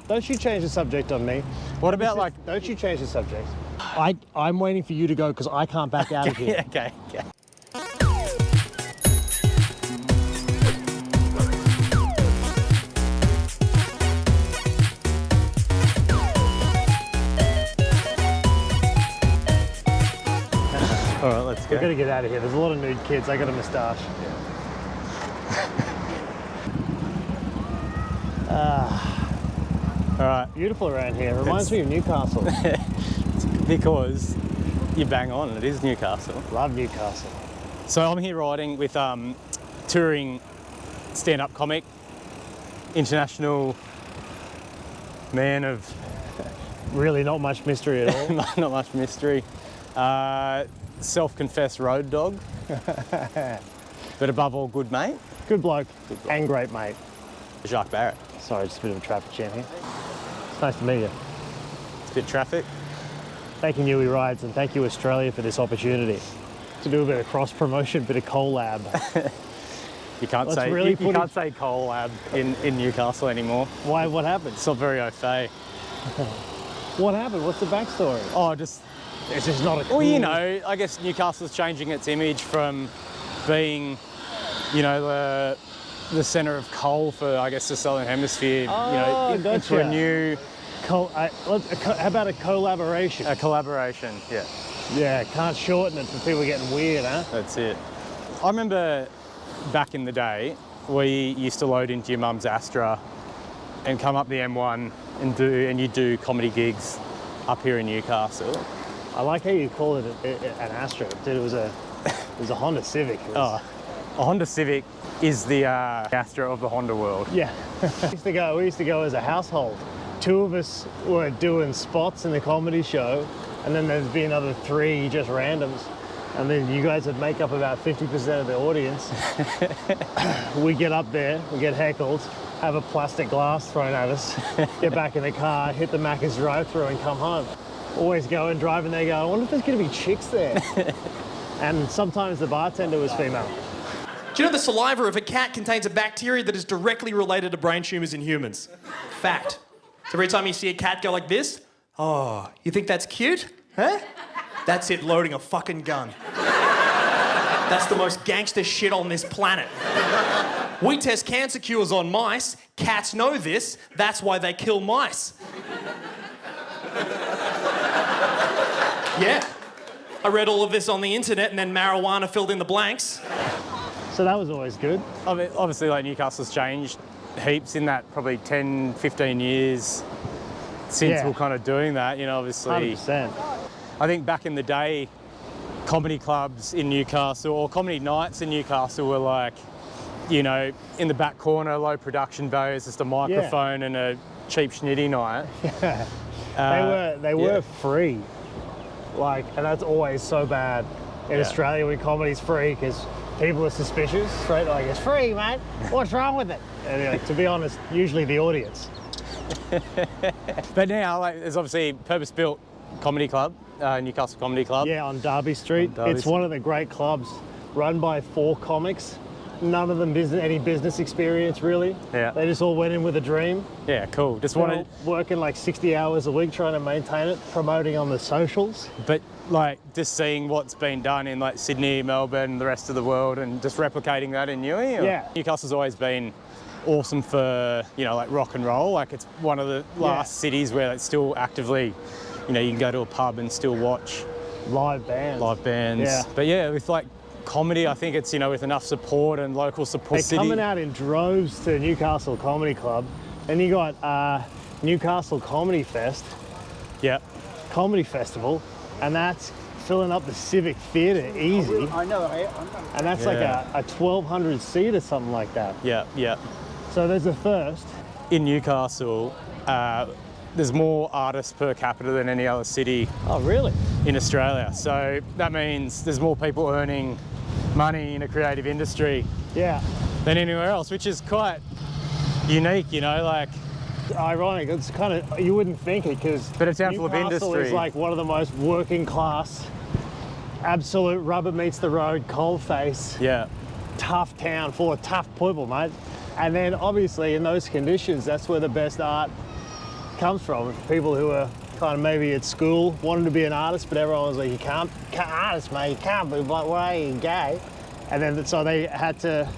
Don't you change the subject on me. What about like... Don't you change the subject. I'm waiting for you to go because I can't back out of here. Okay. All right, let's go. We're gonna get out of here. There's a lot of nude kids. I got a moustache. All right. Beautiful around here. Reminds me of Newcastle. Because you bang on, it is Newcastle. Love Newcastle. So I'm here riding with touring stand-up comic, international man of... Really not much mystery at all. Not much mystery. Self-confessed road dog. But above all, good mate. Good bloke. And great mate. Jacques Barrett. Sorry, just a bit of a traffic jam here. It's nice to meet you. It's a bit traffic. Thank you, Newy Rides, and thank you, Australia, for this opportunity to do a bit of cross-promotion, bit of collab. You can't say collab in Newcastle anymore. Why? What happened? It's not very au fait. What happened? What's the backstory? Oh, just... It's just not a cool... Well, you know, I guess Newcastle's changing its image from being, you know, the centre of coal for, I guess, the Southern Hemisphere, gotcha. into a new... How about a collaboration? A collaboration, yeah. Yeah, can't shorten it for people getting weird, huh? That's it. I remember back in the day, we used to load into your mum's Astra and come up the M1 and you do comedy gigs up here in Newcastle. I like how you call it an Astra. Dude, it was a Honda Civic. A Honda Civic is the Astra of the Honda world. Yeah. We used to go as a household. 2 of us were doing spots in the comedy show, and then there'd be another 3 just randoms. And then you guys would make up about 50% of the audience. We get up there, we get heckled, have a plastic glass thrown at us, get back in the car, hit the Macca's drive-thru and come home. Always go and drive and they go, I wonder if there's gonna be chicks there. And sometimes the bartender was female. Do you know the saliva of a cat contains a bacteria that is directly related to brain tumours in humans? Fact. So every time you see a cat go like this, oh, you think that's cute? Huh? That's it loading a fucking gun. That's the most gangster shit on this planet. We test cancer cures on mice. Cats know this. That's why they kill mice. Yeah. I read all of this on the internet and then marijuana filled in the blanks. So that was always good. I mean, obviously, like, Newcastle's changed heaps in that probably 10, 15 years since we're kind of doing that, you know, obviously. 100%. I think back in the day, comedy clubs in Newcastle or comedy nights in Newcastle were like, you know, in the back corner, low production values, just a microphone and a cheap schnitty night. They were free. Like, and that's always so bad in Australia when comedy's free because people are suspicious, right? Like, it's free, mate. What's wrong with it? And like, to be honest, usually the audience. But now, like, there's obviously purpose-built comedy club, Newcastle Comedy Club. Yeah, on Derby Street. It's one of the great clubs run by 4 comics. None of them any business experience, really. Yeah. They just all went in with a dream. Yeah, cool. Just wanted working like 60 hours a week trying to maintain it, promoting on the socials. But like just seeing what's been done in like Sydney, Melbourne, the rest of the world, and just replicating that in Newey. Yeah. Newcastle's always been awesome for, you know, like rock and roll. Like it's one of the last cities where it's still actively, you know, you can go to a pub and still watch live bands. Yeah. But yeah, with like comedy, I think it's, you know, with enough support and local support. They're coming out in droves to Newcastle Comedy Club. Then you got Newcastle Comedy Fest. Yeah. Comedy Festival. And that's filling up the Civic Theatre easy. I know. And that's like a 1,200 seat or something like that. Yeah, yeah. So there's a first. In Newcastle, there's more artists per capita than any other city. Oh, really? In Australia. So that means there's more people earning money in a creative industry than anywhere else, which is quite unique, you know, like... Ironic, it's kind of, you wouldn't think it because but it's full of industry. Newcastle is like one of the most working class, absolute rubber meets the road, cold face, tough town full of tough people, mate. And then obviously in those conditions, that's where the best art comes from. People who are kind of maybe at school wanted to be an artist, but everyone was like, you can't artist, mate, you can't be, why are you gay? And then so they had to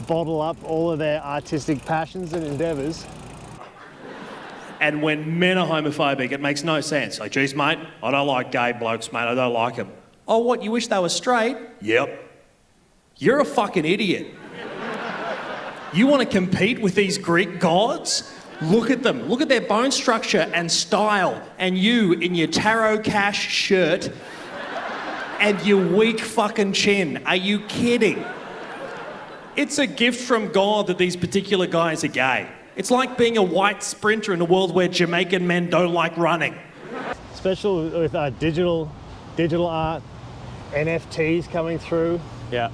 bottle up all of their artistic passions and endeavours. And when men are homophobic, it makes no sense. Like, geez, mate, I don't like gay blokes, mate, I don't like them. Oh, what, you wish they were straight? Yep. You're a fucking idiot. You want to compete with these Greek gods? Look at them. Look at their bone structure and style. And you in your tarot cash shirt and your weak fucking chin. Are you kidding? It's a gift from God that these particular guys are gay. It's like being a white sprinter in a world where Jamaican men don't like running. Especially with digital art, NFTs coming through. Yeah.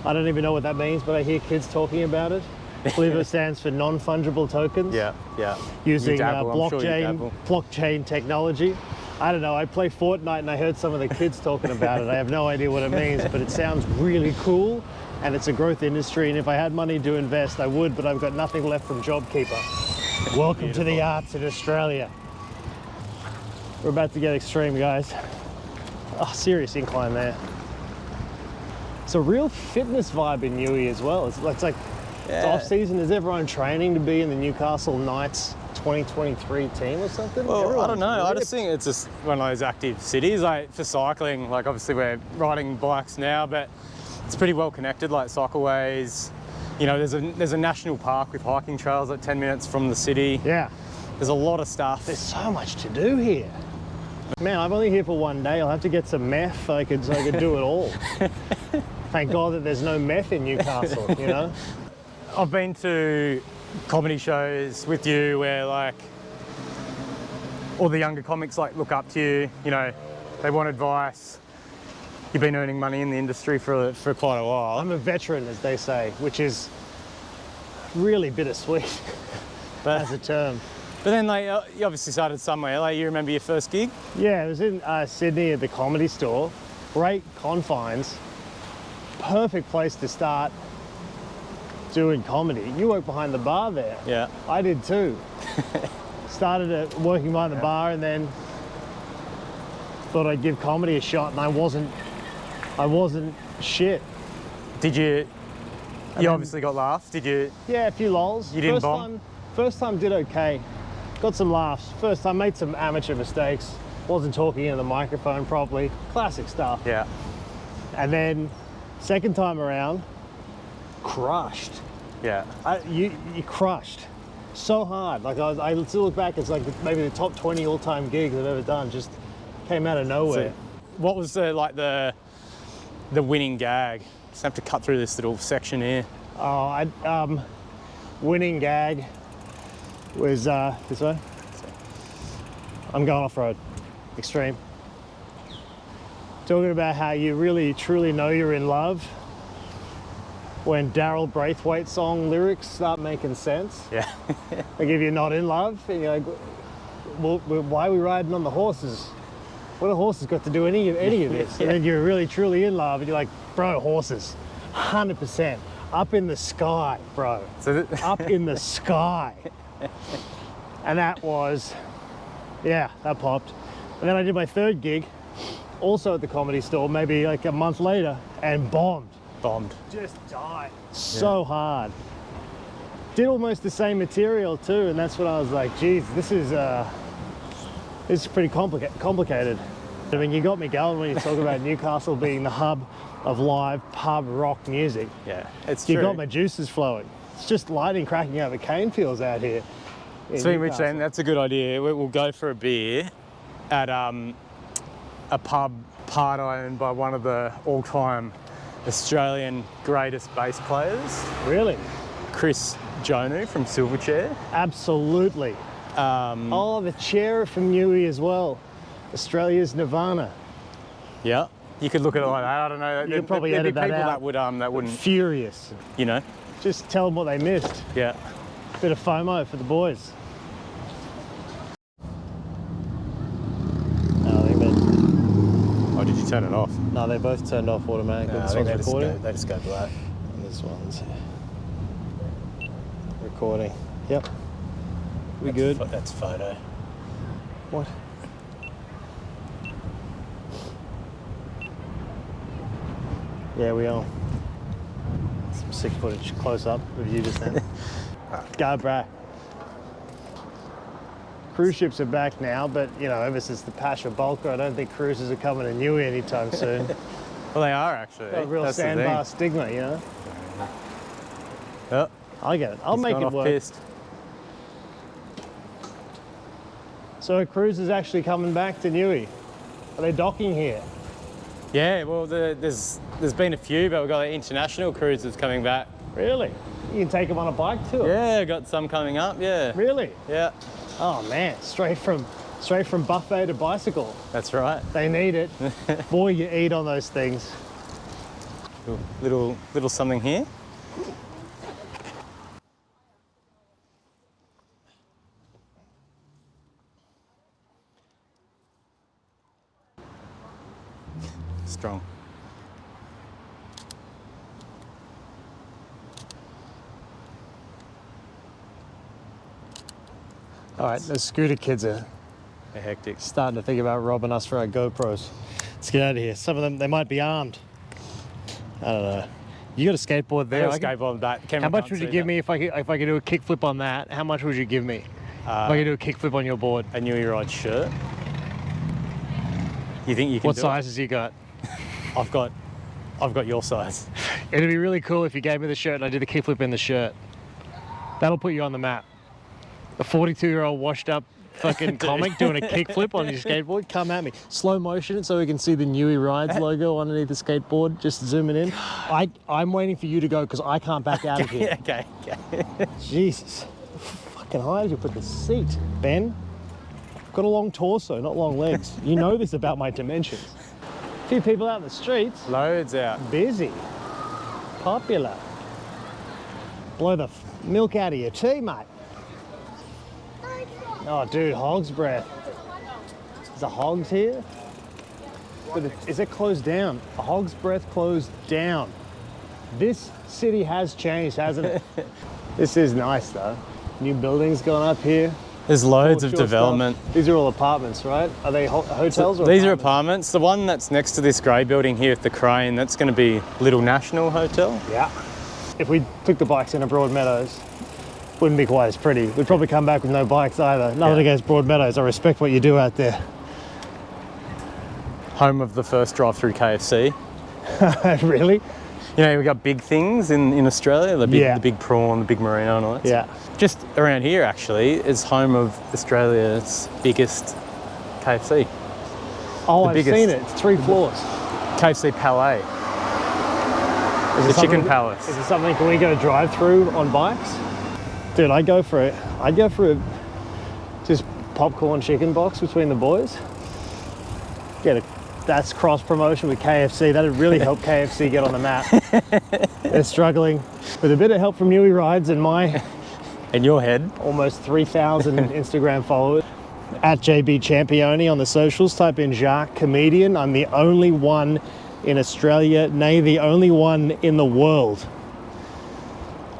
I don't even know what that means, but I hear kids talking about it. I believe it stands for non-fungible tokens. Yeah, yeah. Using blockchain. blockchain technology. I don't know, I play Fortnite and I heard some of the kids talking about it. I have no idea what it means, but it sounds really cool and it's a growth industry, and if I had money to invest, I would, but I've got nothing left from JobKeeper. Welcome to the arts in Australia. We're about to get extreme, guys. Oh, serious incline there. It's a real fitness vibe in Newey as well. It's like it's off season. Is everyone training to be in the Newcastle Knights 2023 team or something? Well, I don't know. I just think it's just one of those active cities. Like for cycling, like obviously we're riding bikes now, but it's pretty well connected. Like cycleways. You know, there's a national park with hiking trails like 10 minutes from the city. Yeah. There's a lot of stuff. There's so much to do here. Man, I'm only here for one day. I'll have to get some meth so I could do it all. Thank God that there's no meth in Newcastle, you know? I've been to comedy shows with you where like all the younger comics like look up to you, you know, they want advice. You've been earning money in the industry for quite a while. I'm a veteran, as they say, which is really bittersweet as a term. But then like you obviously started somewhere. Like you remember your first gig? Yeah, it was in Sydney at the Comedy Store. Great confines. Perfect place to start doing comedy. You work behind the bar there. Yeah. I did too. Started working behind the bar and then thought I'd give comedy a shot, and I wasn't shit. Did you? You obviously got laughs. Did you? Yeah, a few lols. You didn't bomb? First time did okay. Got some laughs. First time made some amateur mistakes. Wasn't talking into the microphone properly. Classic stuff. Yeah. And then second time around, crushed. Yeah. You crushed so hard. Like I still look back, it's like maybe the top 20 all-time gigs I've ever done. Just came out of nowhere. So what was the winning gag? Just have to cut through this little section here. Oh, winning gag was this way. I'm going off-road, extreme. Talking about how you really truly know you're in love when Daryl Braithwaite's song lyrics start making sense. Yeah. Like if you're not in love and you're like, well, why are we riding on the horses? What have horses got to do any of this? And then you're really truly in love and you're like, bro, horses, 100%. Up in the sky, bro. Up in the sky. And that was, yeah, that popped. And then I did my third gig, also at the Comedy Store, maybe like a month later, and bombed. Just died so hard. Did almost the same material too, and that's when I was like, geez, this is pretty complicated. I mean, you got me going when you talk about Newcastle being the hub of live pub rock music. Yeah, it's true. You got my juices flowing. It's just lightning cracking over cane fields out here. Speaking of which, then, that's a good idea. We'll go for a beer at a pub part owned by one of the all-time Australian greatest bass players. Really? Chris Jonu from Silverchair. Absolutely. Oh, the chair from Newey as well. Australia's Nirvana. Yeah. You could look at it like that. I don't know. You could probably edit that out. That wouldn't. Furious. You know. Just tell them what they missed. Yeah. Bit of FOMO for the boys. Oh, did you turn it off? No, they both turned off automatically. No, This one's recording. They just go black. And this one's recording. Yep. We good? That's photo. What? Yeah, we are. Some sick footage close up of you just then. Go, brah. Cruise ships are back now, but you know, ever since the Pasha Bulker, I don't think cruises are coming to Newey anytime soon. Well, they are actually. Got a real That's sandbar stigma, you know? Oh, I get it. I'll make it work. Pissed. So a cruise is actually coming back to Newey. Are they docking here? Yeah, well, there's been a few, but we've got international cruises coming back. Really? You can take them on a bike tour? Yeah, got some coming up. Yeah. Really? Yeah. Oh man, straight from buffet to bicycle. That's right. They need it. Boy, you eat on those things. Little something here. Strong. All right, the scooter kids are Hectic. starting to think about robbing us for our GoPros. Let's get out of here. Some of them, they might be armed. I don't know. You got a skateboard there. I got a skateboard back. How much would you give me if I could do a kickflip on that? How much would you give me if I could do a kickflip on your board? A Newey Ride shirt. You think you can? What sizes you got? I've got your size. It'd be really cool if you gave me the shirt and I did a kickflip in the shirt. That'll put you on the map. A 42-year-old washed up fucking comic doing a kickflip on your skateboard. Come at me. Slow motion so we can see the Newey Rides logo underneath the skateboard, just zooming in. I'm waiting for you to go because I can't back out of here. Okay. Jesus. Fucking high as you put the seat. Ben, got a long torso, not long legs. You know this about my dimensions. A few people out in the streets. Loads out. Busy. Popular. Blow the milk out of your tea, mate. Oh, dude, hog's breath. Is the hogs here? But is it closed down? A hog's breath closed down. This city has changed, hasn't it? This is nice, though. New buildings going up here. There's loads of Short development. stuff. These are all apartments, right? Are they hotels or These are apartments? apartments. The one that's next to this grey building here with the crane, that's going to be Little National Hotel. Yeah. If we took the bikes into Broadmeadows, wouldn't be quite as pretty. We'd probably come back with no bikes either. Nothing against Broadmeadows. I respect what you do out there. Home of the first drive-through KFC. Really? You know, we've got big things in Australia, the big prawn, the big merino and all that. Yeah. Just around here, actually, is home of Australia's biggest KFC. Oh, The I've biggest. seen it. It's 3 floors. KFC Palais. Is The Chicken Palace. Is it something, can we go drive-through on bikes? Dude, I'd go for a just popcorn chicken box between the boys. That's cross promotion with KFC. That'd really help KFC get on the map. They're struggling. With a bit of help from Newey Rides and my In your head. almost 3,000 Instagram followers. At JB Championi on the socials, type in Jacques Comedian. I'm the only one in Australia, nay, the only one in the world.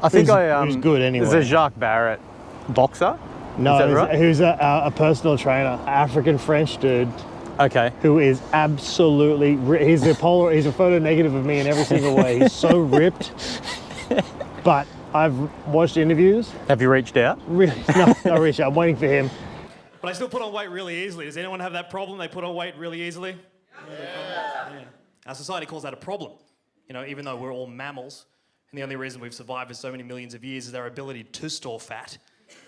I think who's good anyway. There's a Jacques Barrett boxer. No, Is that right? who's a personal trainer, African-French dude, Okay. who is absolutely, he's a photo negative of me in every single way. He's so ripped. But I've watched interviews. Have you reached out? Really, no, Rich, I'm waiting for him. But I still put on weight really easily. Does anyone have that problem? They put on weight really easily? Yeah. Our society calls that a problem. You know, even though we're all mammals, and the only reason we've survived for so many millions of years is our ability to store fat.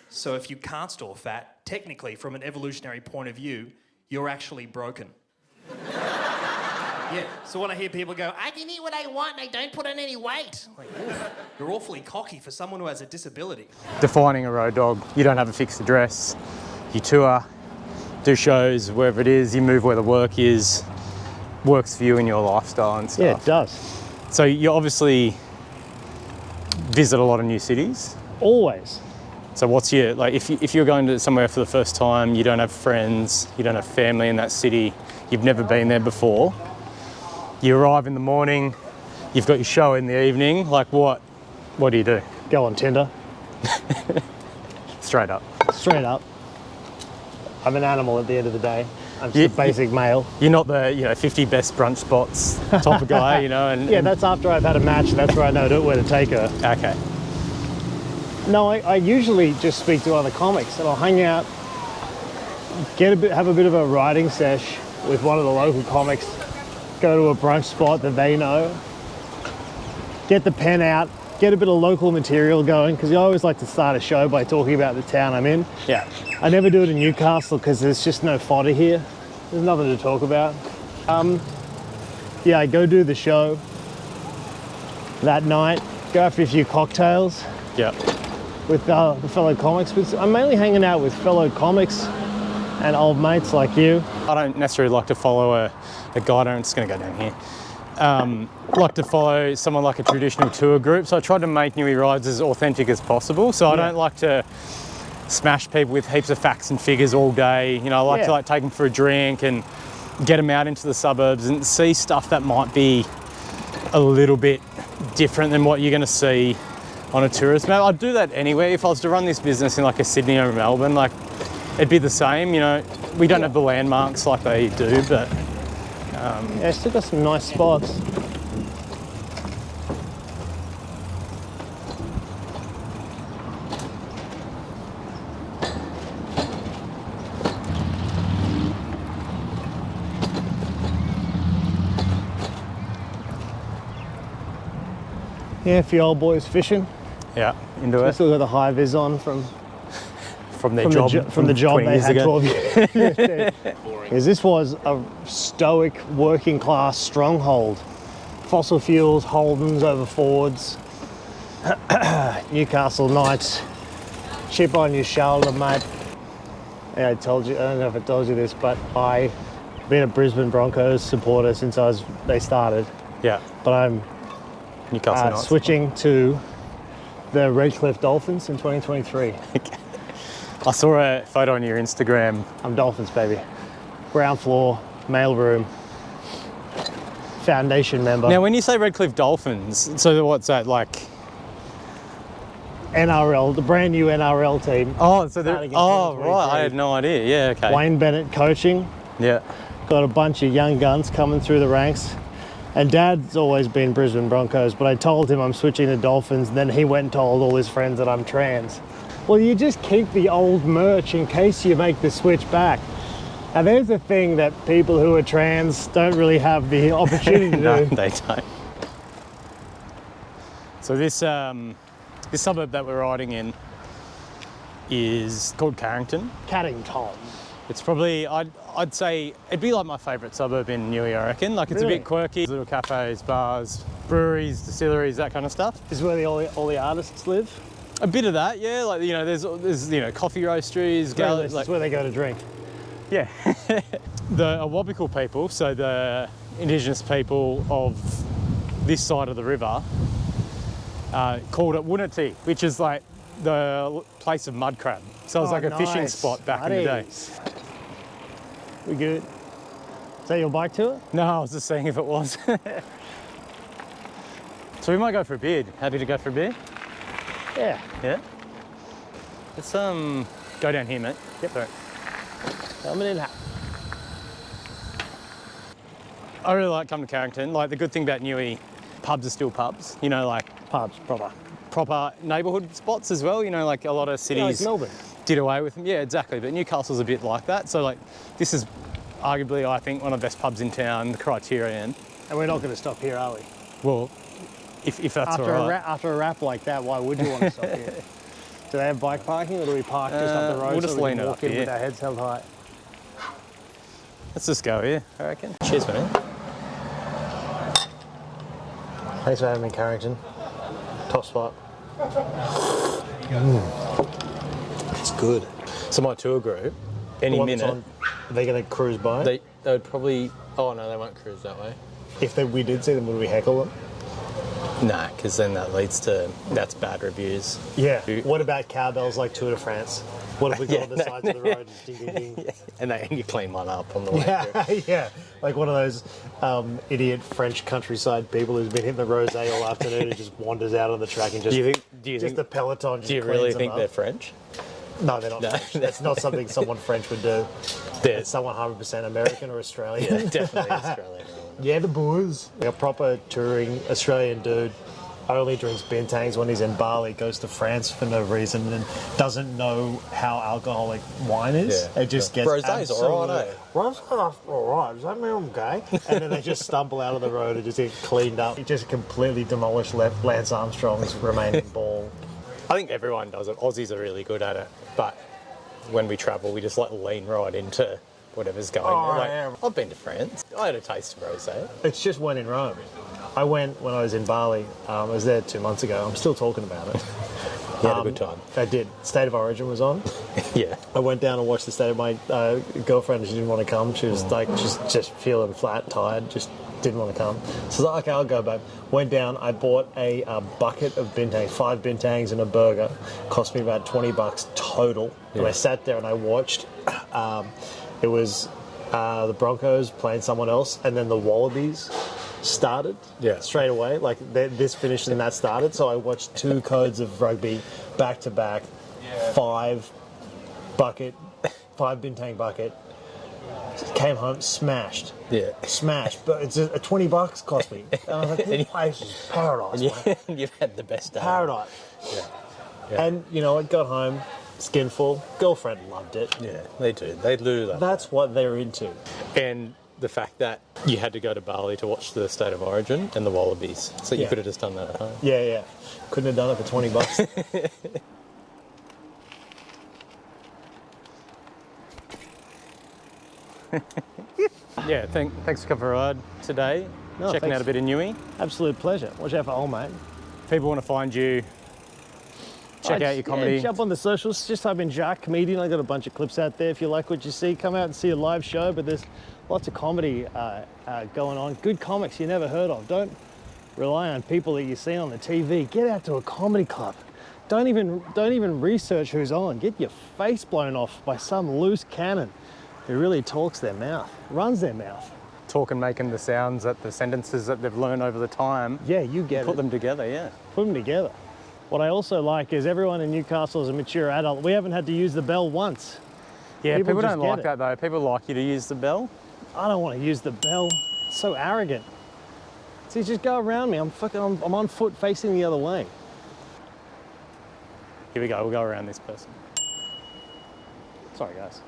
So if you can't store fat, technically, from an evolutionary point of view, you're actually broken. Yeah. So when I hear people go, I can eat what I want and I don't put on any weight. I'm like, oof, you're awfully cocky for someone who has a disability. Defining a road dog. You don't have a fixed address. You tour, do shows, wherever it is. You move where the work is. Works for you in your lifestyle and stuff. Yeah, it does. So you obviously visit a lot of new cities. Always. So what's your, like, if you're going to somewhere for the first time, you don't have friends, you don't have family in that city, you've never been there before, you arrive in the morning, you've got your show in the evening, like what do you do? Go on Tinder. Straight up. Straight up. I'm an animal at the end of the day. I'm just a basic male. You're not the 50 best brunch spots type of guy, and yeah, that's after I've had a match. That's where I know where to take her. Okay. No, I usually just speak to other comics, and I'll hang out, have a bit of a writing sesh with one of the local comics, go to a brunch spot that they know, get the pen out, get a bit of local material going, because I always like to start a show by talking about the town I'm in. Yeah. I never do it in Newcastle because there's just no fodder here. There's nothing to talk about. Yeah, I go do the show that night, go have a few cocktails. Yeah. With the fellow comics. I'm mainly hanging out with fellow comics and old mates like you. I don't necessarily like to follow a guide. I'm just going to go down here. Like to follow someone like a traditional tour group. So I try to make Newey rides as authentic as possible. So I don't like to smash people with heaps of facts and figures all day. I like to take them for a drink and get them out into the suburbs and see stuff that might be a little bit different than what you're going to see on a tourist map. I'd do that anyway. If I was to run this business in like a Sydney or Melbourne, it'd be the same. We don't have the landmarks like they do, but yeah, still got some nice spots. Yeah, a few old boys fishing. Yeah, into I it. still got the high vis on from their job. From the job 20 they years had ago. 12 years. Because this was a stoic working class stronghold. Fossil fuels, Holdens over Fords, Newcastle Knights, chip on your shoulder, mate. Yeah, I told you, I don't know if I told you this, but I've been a Brisbane Broncos supporter since they started. Yeah. But I'm Newcastle Knights. switching to the Redcliffe Dolphins in 2023. I saw a photo on your Instagram. I'm Dolphins, baby. Ground floor, mail room, foundation member. Now, when you say Redcliffe Dolphins, so what's that like? NRL, the brand new NRL team. Oh, so they're, Starting in right. 2023. I had no idea. Yeah, okay. Wayne Bennett coaching. Yeah. Got a bunch of young guns coming through the ranks. And Dad's always been Brisbane Broncos, but I told him I'm switching to Dolphins, and then he went and told all his friends that I'm trans. Well, you just keep the old merch in case you make the switch back. Now, there's a thing that people who are trans don't really have the opportunity to No, do. they don't. So this suburb that we're riding in is called Carrington. Carrington. It's probably, I'd say, it'd be like my favourite suburb in Newey, I reckon. Like, it's Really? a bit quirky. Little cafes, bars, breweries, distilleries, that kind of stuff. This is where all the artists live. A bit of that, yeah. Like, there's coffee roasteries. This is where they go to drink. Yeah. The Awabakal people, so the Indigenous people of this side of the river, called it Wunati, which is like the place of mud crab. So it was like a fishing spot back in the day. We good? Is that your bike tour? No, I was just seeing if it was. So we might go for a beer. Happy to go for a beer? Yeah. Yeah? Let's go down here, mate. Yep. Sorry. Coming in hot. I really like coming to Carrington. Like, the good thing about Newey, pubs are still pubs. Pubs, Proper neighbourhood spots as well. Like a lot of cities like Melbourne. did away with them. Yeah, exactly. But Newcastle's a bit like that. So like, this is arguably, I think, one of the best pubs in town, the Criterion. And we're not going to stop here, are we? Well, if that's all right. After a rap like that, why would you want to stop here? Do they have bike parking, or do we park just up the road we'll just so we lean can it walk up in here. with our heads held high? Let's just go here, I reckon. Cheers, man. Thanks for having me, Carrington. Top spot. It's good. So my tour group, any minute, Are they going to cruise by? they would probably. Oh no, they won't cruise that way. If we did see them, would we heckle them? Nah, because then that's bad reviews. Yeah. What about cowbells like Tour de France? What if we go on the sides of the road and ding, ding, ding? And you clean one up on the way through. Yeah, yeah. Like one of those idiot French countryside people who's been hitting the rosé all afternoon and just wanders out on the track and just Do you the think peloton just Do you cleans really them think up. they're French? No, they're not French. That's not something someone French would do. It's someone 100% American or Australian. Yeah, definitely Australian. Yeah, the boys. Like a proper touring Australian dude only drinks bintangs when he's in Bali, goes to France for no reason and doesn't know how alcoholic wine is. Yeah. It just gets Rosé's alright, eh? Rosé's alright. Does that mean I'm gay? And then they just stumble out of the road and just get cleaned up. He just completely demolished Lance Armstrong's remaining ball. I think everyone does it. Aussies are really good at it, but when we travel, we just like lean right into whatever's going on. Like, yeah. I've been to France. I had a taste of rosé. It's just when in Rome. I went when I was in Bali. I was there 2 months ago. I'm still talking about it. You had a good time. I did. State of Origin was on. Yeah. I went down and watched the state of my girlfriend. She didn't want to come. She was like, just feeling flat, tired, just didn't want to come. So I was like, okay, I'll go back. Went down. I bought a bucket of bintangs, 5 bintangs and a burger. Cost me about $20 total. Yeah. And I sat there and I watched. It was the Broncos playing someone else, and then the Wallabies started straight away. Like this finished and that started. So I watched 2 codes of rugby back to back, 5 bintang bucket. Came home, smashed. Yeah. Smashed. But it's $20 cost me. And I was like, this place is paradise, man. You've had the best day. Paradise. Yeah. And, you know, I got home, skin full. Girlfriend loved it. Yeah, they do. They do that. That's what they're into. And the fact that you had to go to Bali to watch the State of Origin and the Wallabies. So you could have just done that at home. Yeah. Couldn't have done it for $20. Yeah, thanks for coming for a ride today. No, checking out a bit of Newey. Absolute pleasure. Watch out for old mate. People want to find you. Check out your comedy. Yeah, jump on the socials. Just type in Jacques Comedian. I got a bunch of clips out there. If you like what you see, come out and see a live show. But there's lots of comedy going on. Good comics you never heard of. Don't rely on people that you see on the TV. Get out to a comedy club. Don't even research who's on. Get your face blown off by some loose cannon who really talks their mouth, runs their mouth. Talk and making the sounds that the sentences that they've learned over the time. Yeah, you get it. Put them together, yeah. Put them together. What I also like is everyone in Newcastle is a mature adult. We haven't had to use the bell once. Yeah, people don't like that though. People like you to use the bell. I don't want to use the bell. It's so arrogant. See, just go around me. I'm on foot facing the other way. Here we go. We'll go around this person. Sorry, guys.